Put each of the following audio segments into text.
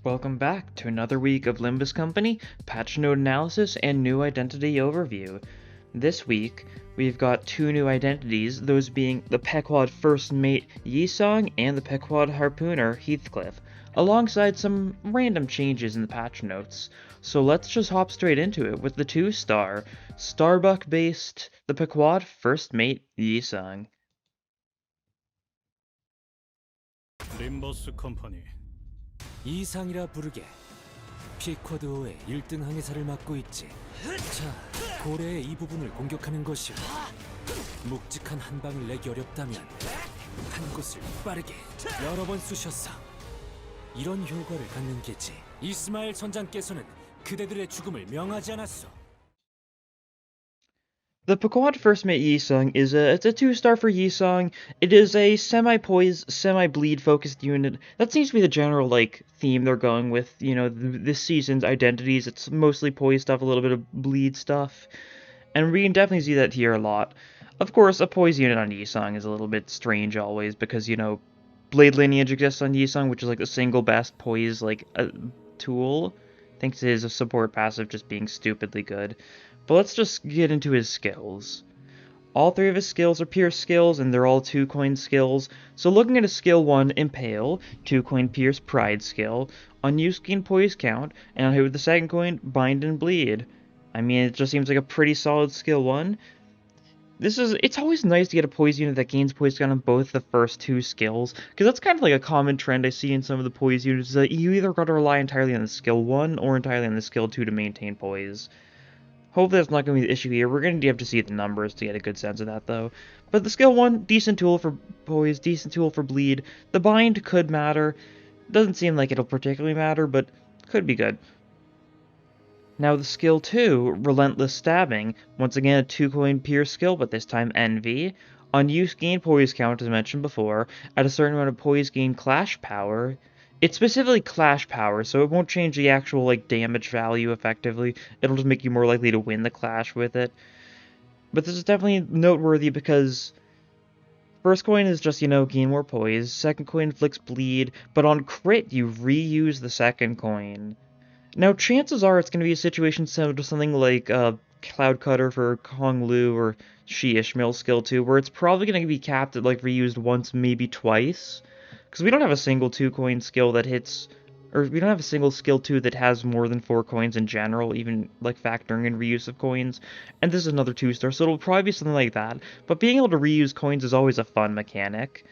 Welcome back to another week of Limbus Company, patch note analysis, and new identity overview. This week, we've got two new identities, those being the PEQUOD first mate Yisong and the PEQUOD harpooner Heathcliff, alongside some random changes in the patch notes. So let's just hop straight into it with the 2-star, STARBUCK based, the PEQUOD first mate Yisong. Limbus 컴퍼니 이상이라 부르게. 피쿼드의 1등 항해사를 맡고 있지. 자, 고래의 이 부분을 공격하는 것이오. 묵직한 한 방을 내기 어렵다면 한 곳을 빠르게 여러 번 쑤셨어. 이런 효과를 갖는 게지. 이스마엘 선장께서는 그대들의 죽음을 명하지 않았어. The PEQUOD first mate Yisong is it's a 2-star for Yisong. It is a semi-poise, semi-bleed focused unit. That seems to be the general theme they're going with, this season's identities. It's mostly poise stuff, a little bit of bleed stuff. And we can definitely see that here a lot. Of course, a poise unit on Yisong is a little bit strange always because, Blade Lineage exists on Yisong, which is the single best poise tool, thanks to his support passive just being stupidly good. But let's just get into his skills. All three of his skills are Pierce skills, and they're all 2-coin skills. So looking at his skill 1, Impale, 2-coin Pierce Pride skill, on use gain Poise count, and on hit with the second coin, Bind and Bleed. I mean, it just seems like a pretty solid skill 1. It's always nice to get a Poise unit that gains Poise count on both the first 2 skills, because that's kind of like a common trend I see in some of the Poise units, is that you either gotta rely entirely on the skill 1 or entirely on the skill 2 to maintain Poise. Hopefully that's not going to be the issue here. We're going to have to see the numbers to get a good sense of that, though. But the skill 1, decent tool for Poise, decent tool for Bleed. The Bind could matter. Doesn't seem like it'll particularly matter, but could be good. Now the skill 2, Relentless Stabbing. Once again a 2-coin Pierce skill, but this time Envy. On use gain Poise count, as mentioned before. At a certain amount of Poise gain Clash power. It's specifically Clash power, so it won't change the actual damage value effectively. It'll just make you more likely to win the Clash with it. But this is definitely noteworthy because first coin is just, gain more Poise. Second coin inflicts Bleed, but on crit you reuse the second coin. Now chances are it's going to be a situation similar to something like Cloud Cutter for Kong Lu or She Ishmael skill 2, where it's probably going to be capped at reused once, maybe twice. Because we don't have a single 2-coin skill that hits, or we don't have a single skill 2 that has more than 4 coins in general, even factoring in reuse of coins. And this is another 2-star, so it'll probably be something like that. But being able to reuse coins is always a fun mechanic.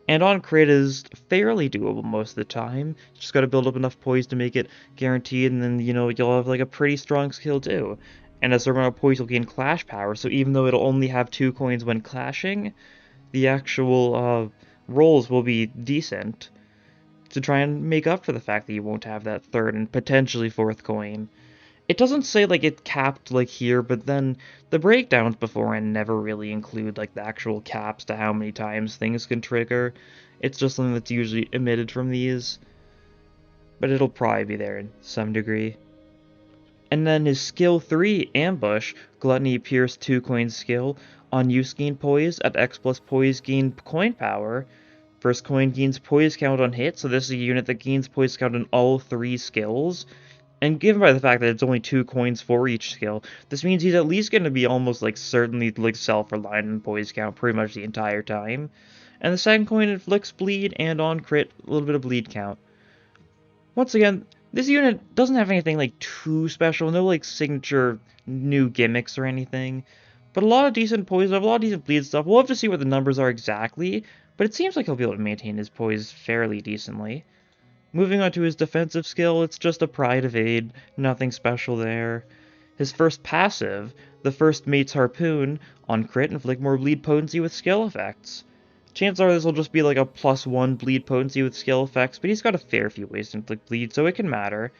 And on crit is fairly doable most of the time. Just gotta build up enough poise to make it guaranteed, and then, you'll have a pretty strong skill too. And as a certain amount of poise, you'll gain Clash power, so even though it'll only have 2 coins when clashing, the actual, rolls will be decent to try and make up for the fact that you won't have that third and potentially 4th coin. It doesn't say it capped here, but then the breakdowns beforehand never really include the actual caps to how many times things can trigger. It's just something that's usually omitted from these, but it'll probably be there in some degree. And then his skill 3, Ambush, Gluttony Pierce 2-coin skill, on use gain Poise, at X plus Poise gain coin power. First coin gains Poise count on hit, so this is a unit that gains Poise count on all 3 skills. And given by the fact that it's only 2 coins for each skill, this means he's at least going to be almost certainly self-reliant on Poise count pretty much the entire time. And the second coin inflicts Bleed, and on crit, a little bit of Bleed count. Once again, this unit doesn't have anything too special, no signature new gimmicks or anything. But a lot of decent poise, a lot of decent bleed stuff. We'll have to see what the numbers are exactly, but it seems like he'll be able to maintain his poise fairly decently. Moving on to his defensive skill, it's just a Pride Evade, nothing special there. His first passive, the first mate's harpoon, on crit inflict more bleed potency with skill effects. Chances are this will just be a +1 bleed potency with skill effects, but he's got a fair few ways to inflict bleed, so it can matter.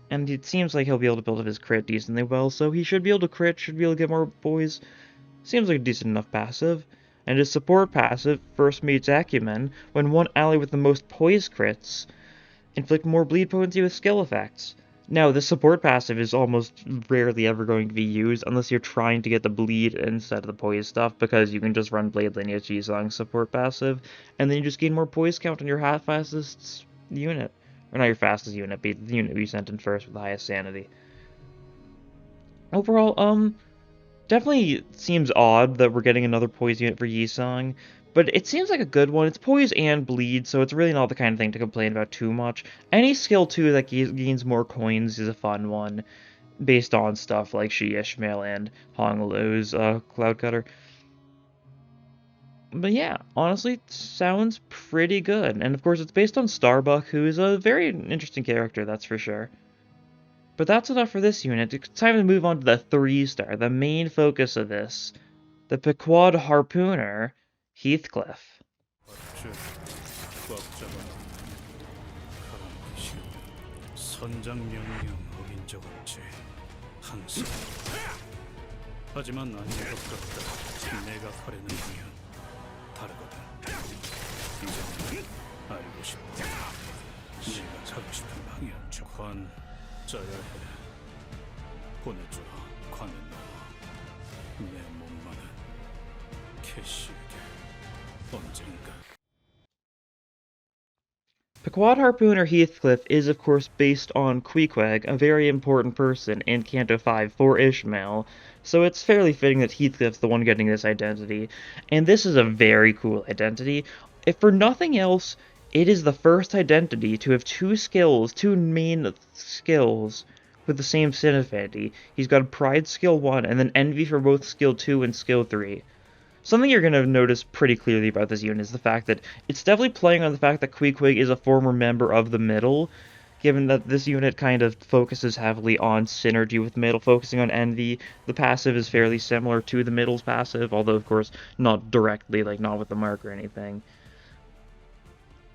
And it seems like he'll be able to build up his crit decently well, so he should be able to crit, should be able to get more poise. Seems like a decent enough passive. And his support passive, First Mate's Acumen, when one ally with the most poise crits, inflict more bleed potency with skill effects. Now, this support passive is almost rarely ever going to be used unless you're trying to get the bleed instead of the poise stuff, because you can just run Blade Lineage Yisong support passive, and then you just gain more poise count on your half-fastest unit. Or not your fastest unit, but the unit we sent in first with the highest sanity. Overall, definitely seems odd that we're getting another poise unit for Yisong, but it seems like a good one. It's poise and bleed, so it's really not the kind of thing to complain about too much. Any skill 2 that gains more coins is a fun one, based on stuff like Ishmael and Honglu's Cloud Cutter. But yeah, honestly, it sounds pretty good. And of course, it's based on Starbuck, who is a very interesting character, that's for sure. But that's enough for this unit. It's time to move on to the 3-star, the main focus of this. The PEQUOD Harpooner, Heathcliff. 밧줄 꽉 잡아. 가라앉히시오. 선장 명령 어긴 적 없지. 항상. 하지만 아닌 것 같다. 내가 하려는 방향 다르거든. 이제는 알고 싶다. 네가 가고 싶은 방향 관 짜야 해. 보내주라 관에 넣어. 내 몸만은 캐시에게 언젠가. PEQUOD Harpooner Heathcliff is of course based on QUEEQUEG, a very important person in Canto 5 for Ishmael, so it's fairly fitting that Heathcliff's the one getting this identity, and this is a very cool identity. If for nothing else, it is the first identity to have two main skills, with the same sin affinity. He's got Pride skill 1, and then Envy for both skill 2 and skill 3. Something you're going to notice pretty clearly about this unit is the fact that it's definitely playing on the fact that QUEEQUEG is a former member of the middle, given that this unit kind of focuses heavily on synergy with the middle, focusing on Envy. The passive is fairly similar to the middle's passive, although of course not directly, like not with the mark or anything.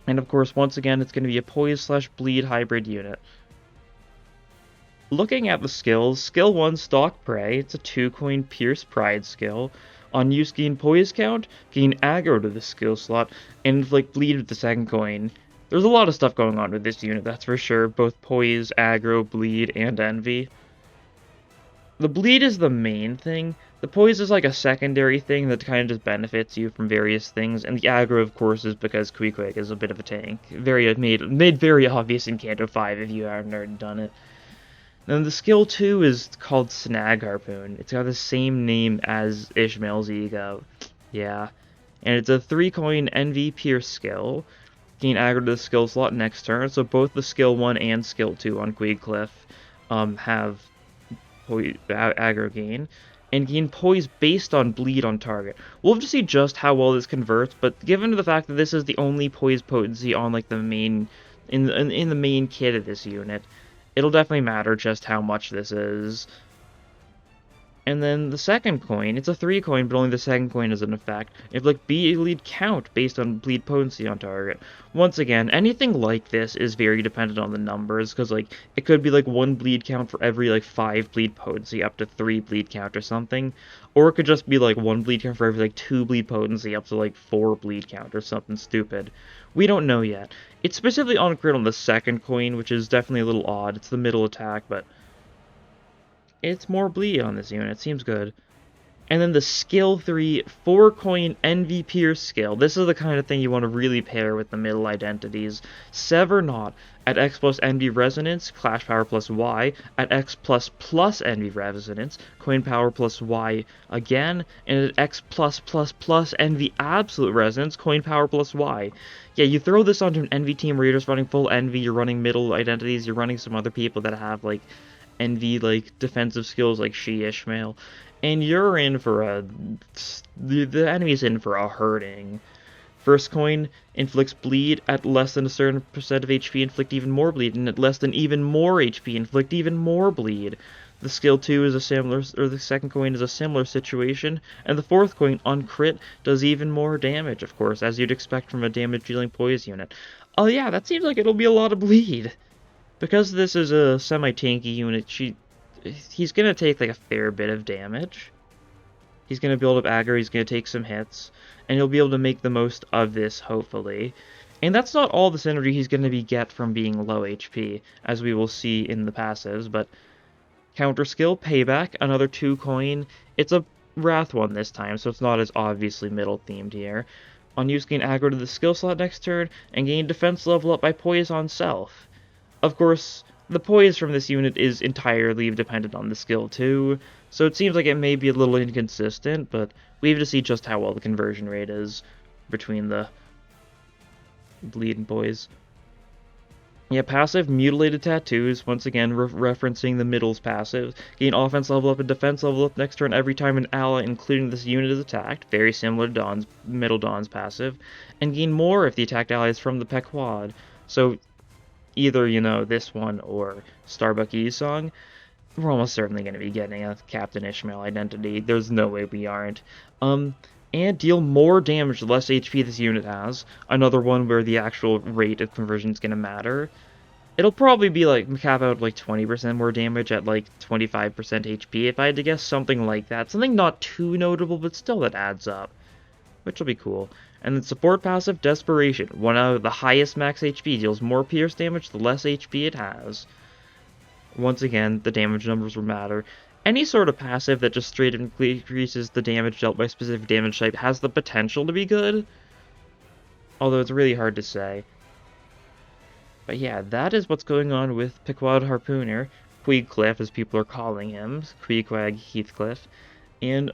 And of course, once again, it's going to be a Poise/Bleed hybrid unit. Looking at the skills, skill 1, Stalk Prey, it's a 2-coin Pierce Pride skill. On use, gain Poise count, gain aggro to the skill slot, and inflict bleed with the 2nd coin. There's a lot of stuff going on with this unit, that's for sure, both Poise, aggro, bleed, and envy. The bleed is the main thing. The Poise is like a secondary thing that kind of just benefits you from various things, and the aggro, of course, is because QUEEQUEG is a bit of a tank. Made very obvious in Canto 5 if you haven't already done it. Then the skill 2 is called Snag Harpoon. It's got the same name as Ishmael's Ego. Yeah. And it's a 3-coin Envy Pierce skill. Gain aggro to the skill slot next turn, so both the skill 1 and skill 2 on Heathcliff have aggro gain. And gain Poise based on bleed on target. We'll have to see just how well this converts, but given the fact that this is the only Poise potency on like the main in the main kit of this unit, it'll definitely matter just how much this is. And then the 2nd coin, it's a 3-coin, but only the 2nd coin is an effect. Inflict bleed count based on bleed potency on target. Once again, anything like this is very dependent on the numbers, because like it could be like 1 bleed count for every like 5 bleed potency up to 3 bleed count or something. Or it could just be like 1 bleed count for every like 2 bleed potency up to like 4 bleed count or something stupid. We don't know yet. It's specifically on crit on the 2nd coin, which is definitely a little odd. It's the middle attack, but it's more bleed on this unit. It seems good. And then the skill 3 4-coin Envy Pierce skill. This is the kind of thing you want to really pair with the middle identities. Sever Not. At X plus Envy Resonance, Clash Power plus Y. At X plus Envy Resonance, Coin Power plus Y again. And at X plus Envy Absolute Resonance, Coin Power plus Y. Yeah, you throw this onto an Envy team where you're just running full Envy, you're running middle identities, you're running some other people that have like Envy like defensive skills like Ishmael, and you're in for the enemy's in for a hurting. First coin inflicts bleed at less than a certain percent of HP, inflict even more bleed, and at less than even more HP, inflict even more bleed. The skill 2 is the 2nd coin is a similar situation, and the 4th coin on crit does even more damage, of course, as you'd expect from a damage dealing Poise unit. Oh yeah, that seems like it'll be a lot of bleed. Because this is a semi-tanky unit, he's going to take like a fair bit of damage. He's going to build up aggro, he's going to take some hits, and he'll be able to make the most of this, hopefully. And that's not all the synergy he's going to get from being low HP, as we will see in the passives, but counter skill, Payback, another 2-coin. It's a Wrath one this time, so it's not as obviously middle-themed here. On use, gain aggro to the skill slot next turn, and gain defense level up by Poise on self. Of course, the poise from this unit is entirely dependent on the skill too, so it seems like it may be a little inconsistent, but we have to see just how well the conversion rate is between the bleed and poise. Yeah, passive Mutilated Tattoos, once again referencing the middle's passive. Gain offense level up and defense level up next turn every time an ally including this unit is attacked, very similar to Middle Dawn's passive. And gain more if the attacked ally is from the PEQUOD. So either, this one or STARBUCK Yisong, we're almost certainly going to be getting a Captain Ishmael identity. There's no way we aren't. And deal more damage the less HP this unit has. Another one where the actual rate of conversion is going to matter. It'll probably be cap out 20% more damage at 25% HP if I had to guess, something like that. Something not too notable, but still that adds up, which will be cool. And then support passive Desperation, one out of the highest max HP, deals more pierce damage the less HP it has. Once again, the damage numbers will matter. Any sort of passive that just straight increases the damage dealt by specific damage type has the potential to be good, although it's really hard to say. But yeah, that is what's going on with PEQUOD Harpooner, QUEEQUEG as people are calling him, QUEEQUEG Heathcliff, and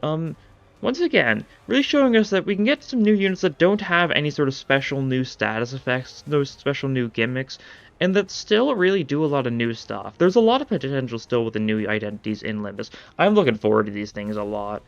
once again, really showing us that we can get some new units that don't have any sort of special new status effects, no special new gimmicks, and that still really do a lot of new stuff. There's a lot of potential still with the new identities in Limbus. I'm looking forward to these things a lot.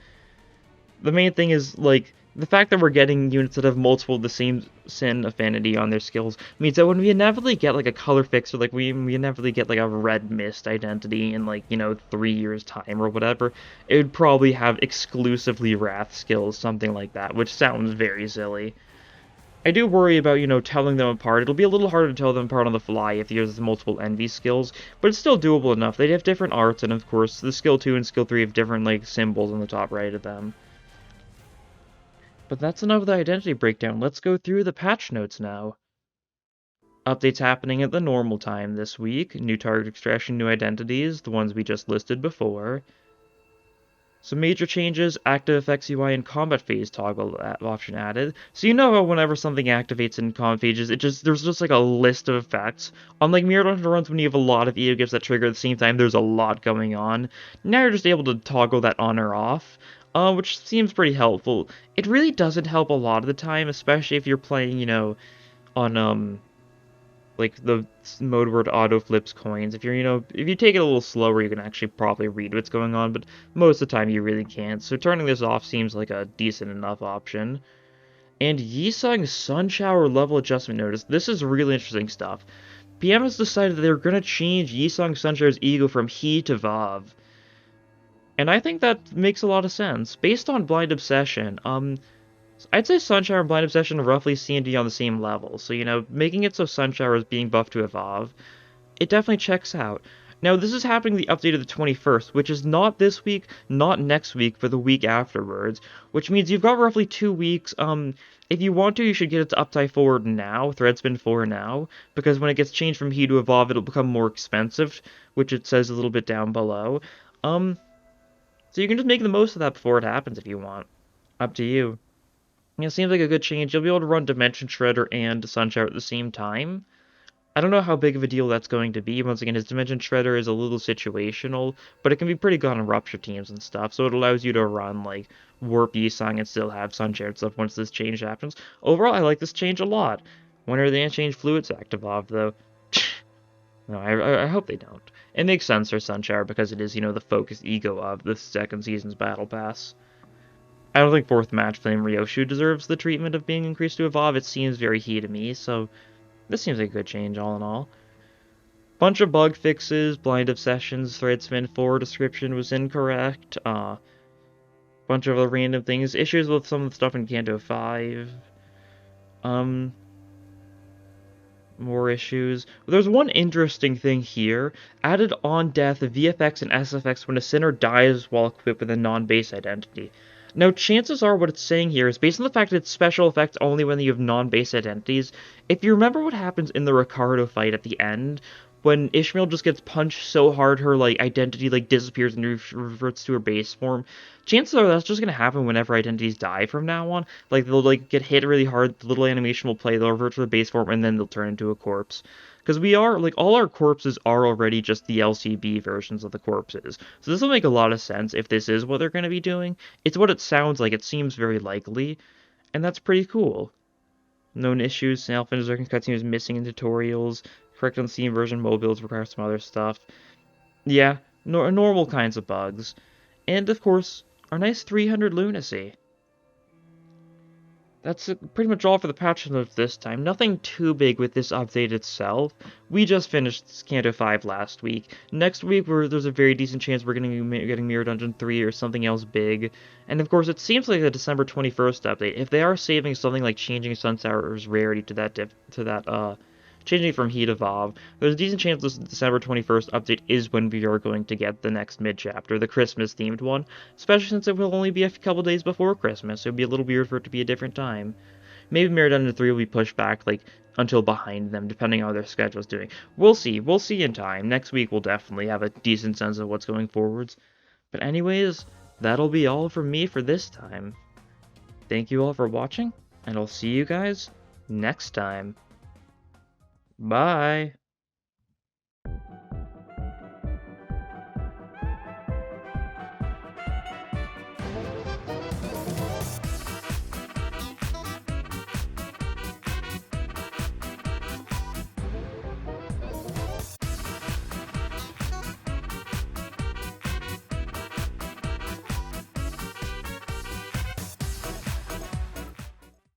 The main thing is, the fact that we're getting units that have multiple the same sin affinity on their skills means that when we inevitably get, a color fix, or, we inevitably get, a red mist identity in, 3 years' time or whatever, it would probably have exclusively Wrath skills, something like that, which sounds very silly. I do worry about, telling them apart. It'll be a little harder to tell them apart on the fly if there's multiple envy skills, but it's still doable enough. They have different arts, and of course, the skill 2 and skill 3 have different, symbols on the top right of them. But that's enough of the identity breakdown. Let's go through the patch notes now. Updates happening at the normal time this week. New target extraction, new identities, the ones we just listed before. Some major changes, active effects UI and combat phase toggle option added. So how whenever something activates in combat phases, there's just a list of effects. Unlike Mirror Hunter runs when you have a lot of EO gifts that trigger at the same time, there's a lot going on. Now you're just able to toggle that on or off, which seems pretty helpful. It really doesn't help a lot of the time, especially if you're playing, on the mode where it auto flips coins. If you're, if you take it a little slower, you can actually probably read what's going on, but most of the time you really can't. So turning this off seems like a decent enough option. And Yisong's Sun Shower level adjustment notice. This is really interesting stuff. PM has decided that they're going to change Yisong Sun Shower's ego from He to Vav. And I think that makes a lot of sense. Based on Blind Obsession, I'd say Sunshower and Blind Obsession are roughly C&D on the same level, so, making it so Sunshower is being buffed to evolve, it definitely checks out. Now, this is happening the update of the 21st, which is not this week, not next week, but the week afterwards, which means you've got roughly 2 weeks. If you want to, you should get it to Uptime Forward now, Threadspin 4 now, because when it gets changed from He to Evolve, it'll become more expensive, which it says a little bit down below. So you can just make the most of that before it happens if you want. Up to you. It seems like a good change. You'll be able to run Dimension Shredder and Sunshower at the same time. I don't know how big of a deal that's going to be. Once again, his Dimension Shredder is a little situational, but it can be pretty good on Rupture teams and stuff, so it allows you to run, Warp Yisong and still have Sunshower stuff once this change happens. Overall, I like this change a lot. When are they going to change Fluid Sac to Vav, though? No, I hope they don't. It makes sense for Sunshower because it is, the focused ego of the second season's Battle Pass. I don't think 4th Match Flame Ryoshu deserves the treatment of being increased to Evolve. It seems very He to me, so this seems like a good change all in all. Bunch of bug fixes, Blind Obsessions, Threadspin 4 description was incorrect. Bunch of other random things. Issues with some of the stuff in Canto 5. More issues. There's one interesting thing here. Added on death, VFX and SFX when a sinner dies while equipped with a non-base identity. Now, chances are what it's saying here is based on the fact that it's special effects only when you have non-base identities. If you remember what happens in the Ricardo fight at the end, when Ishmael just gets punched so hard her like identity like disappears and reverts to her base form. Chances are that's just gonna happen whenever identities die from now on. Like they'll like get hit really hard, the little animation will play, they'll revert to the base form, and then they'll turn into a corpse. Because we are like all our corpses are already just the LCB versions of the corpses. So this will make a lot of sense if this is what they're gonna be doing. It's what it sounds like. It seems very likely, and that's pretty cool. Known issues, Alpha's cutscene is missing in tutorials. Correct on Steam version mobiles require some other stuff. Yeah, normal kinds of bugs. And of course, our nice 300 lunacy. That's pretty much all for the patch notes this time. Nothing too big with this update itself. We just finished Canto 5 last week. Next week, there's a very decent chance we're getting Mirror Dungeon 3 or something else big. And of course, it seems like a December 21st update. If they are saving something like changing Sunsour's rarity changing it from Heat Evolve, there's a decent chance this December 21st update is when we are going to get the next mid-chapter, the Christmas-themed one, especially since it will only be a couple days before Christmas, so it'd be a little weird for it to be a different time. Maybe Mirror Dungeon 3 will be pushed back, like, until behind them, depending on how their schedule's doing. We'll see in time. Next week we'll definitely have a decent sense of what's going forwards. But anyways, that'll be all from me for this time. Thank you all for watching, and I'll see you guys next time. Bye.